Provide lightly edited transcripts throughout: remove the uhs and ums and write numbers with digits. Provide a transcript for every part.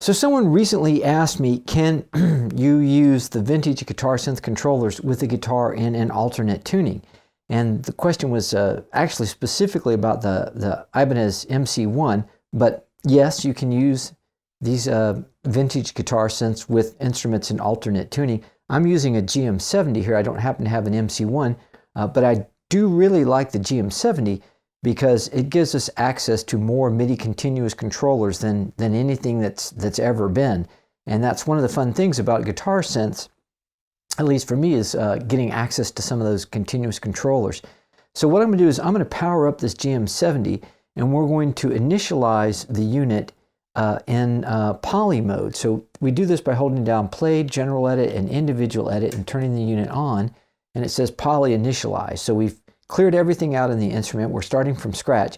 So someone recently asked me, can you use the vintage guitar synth controllers with the guitar in an alternate tuning? And the question was actually specifically about the Ibanez MC1, but yes, you can use these vintage guitar synths with instruments in alternate tuning. I'm using a GM-70 here. I don't happen to have an MC1, but I do really like the GM-70 because it gives us access to more MIDI continuous controllers than anything that's ever been. And that's one of the fun things about guitar synths, at least for me, is getting access to some of those continuous controllers. So what I'm going to do is I'm going to power up this GM-70, and we're going to initialize the unit in poly mode. So we do this by holding down play, general edit, and individual edit and turning the unit on, and it says poly initialize. So we've cleared everything out in the instrument. We're starting from scratch.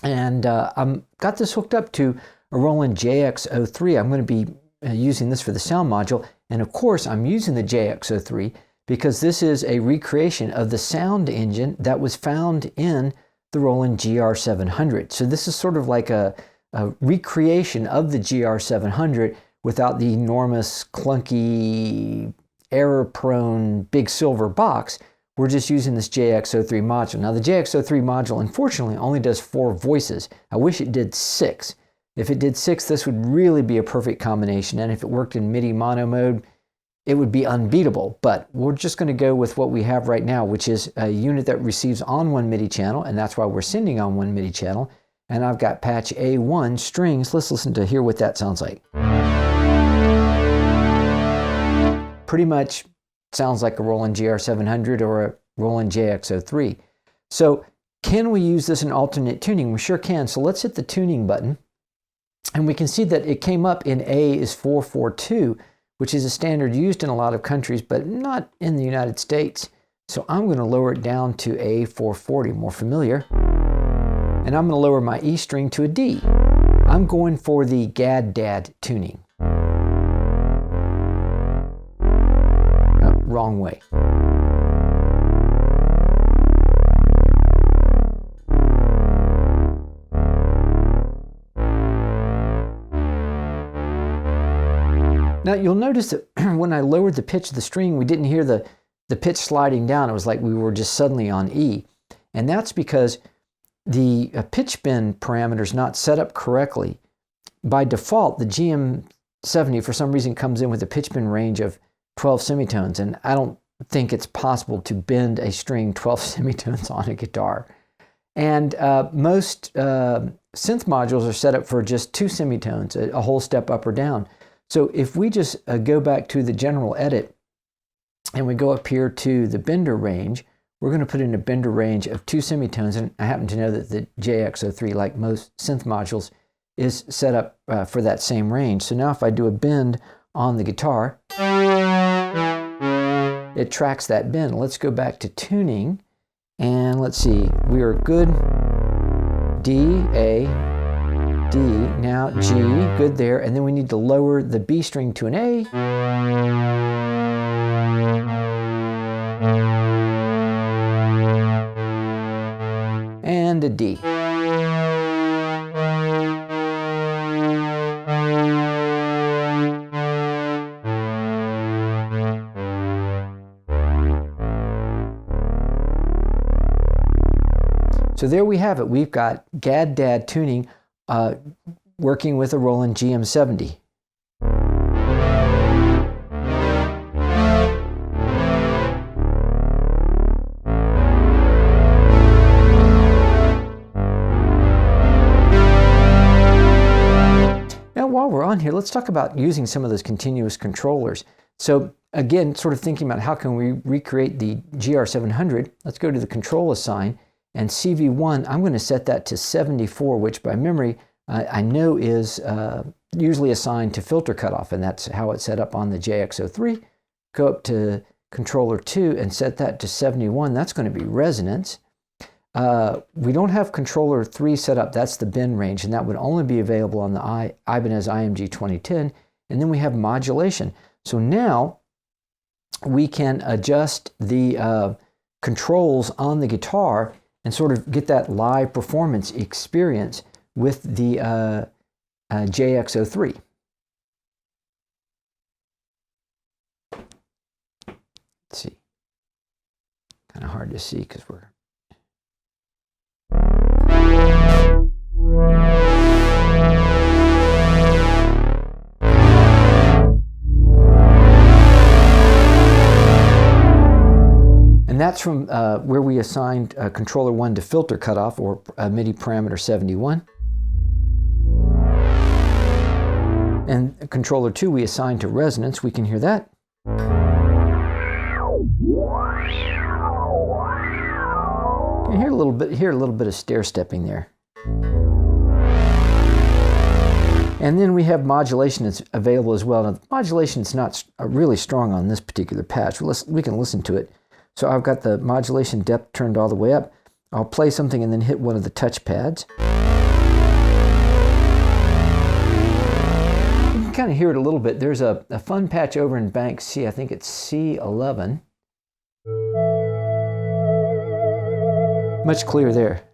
And I've got this hooked up to a Roland JX-03. I'm going to be using this for the sound module. And of course, I'm using the JX-03 because this is a recreation of the sound engine that was found in the Roland GR-700. So this is sort of like a recreation of the GR-700 without the enormous, clunky, error-prone big silver box. We're just using this JX-03 module. Now the JX-03 module, unfortunately, only does 4 voices. I wish it did 6. If it did 6, this would really be a perfect combination. And if it worked in MIDI mono mode, it would be unbeatable. But we're just going to go with what we have right now, which is a unit that receives on one MIDI channel, and that's why we're sending on one MIDI channel. And I've got patch A1 strings. Let's listen to hear what that sounds like. Pretty much sounds like a Roland GR-700 or a Roland JX-03. So can we use this in alternate tuning? We sure can. So let's hit the tuning button. And we can see that it came up in A is 442, which is a standard used in a lot of countries, but not in the United States. So I'm going to lower it down to A440, more familiar. And I'm going to lower my E string to a D. I'm going for the Gad-Dad tuning. Wrong way. Now you'll notice that when I lowered the pitch of the string, we didn't hear the pitch sliding down. It was like we were just suddenly on E. And that's because the pitch bend parameter is not set up correctly. By default, the GM-70 for some reason comes in with a pitch bend range of 12 semitones, and I don't think it's possible to bend a string 12 semitones on a guitar. And most synth modules are set up for just 2 semitones, a whole step up or down. So if we just go back to the general edit and we go up here to the bender range, we're going to put in a bender range of 2 semitones, and I happen to know that the JX-03, like most synth modules, is set up for that same range. So now if I do a bend on the guitar, it tracks that bend. Let's go back to tuning, and let's see, we are good. D, A, D, now G, good there, and then we need to lower the B string to an A. And a D. So there we have it. We've got Gad-Dad tuning working with a Roland GM-70. Now while we're on here, let's talk about using some of those continuous controllers. So again, sort of thinking about how can we recreate the GR-700, let's go to the control assign. And CV1, I'm going to set that to 74, which by memory I know is usually assigned to filter cutoff, and that's how it's set up on the JX-03. Go up to controller 2 and set that to 71. That's going to be resonance. We don't have controller 3 set up. That's the bend range, and that would only be available on the Ibanez IMG 2010. And then we have modulation. So now we can adjust the controls on the guitar and sort of get that live performance experience with the JX-03. Let's see. Kind of hard to see because we're... And that's from where we assigned controller 1 to filter cutoff, or MIDI parameter 71. And controller 2 we assigned to resonance. We can hear that. You can hear a little bit of stair stepping there. And then we have modulation that's available as well. Now, the modulation is not really strong on this particular patch. We can listen to it. So I've got the modulation depth turned all the way up. I'll play something and then hit one of the touch pads. You can kind of hear it a little bit. There's a fun patch over in bank C. I think it's C11. Much clearer there.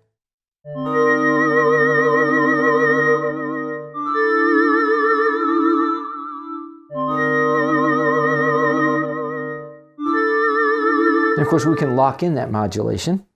And of course, we can lock in that modulation.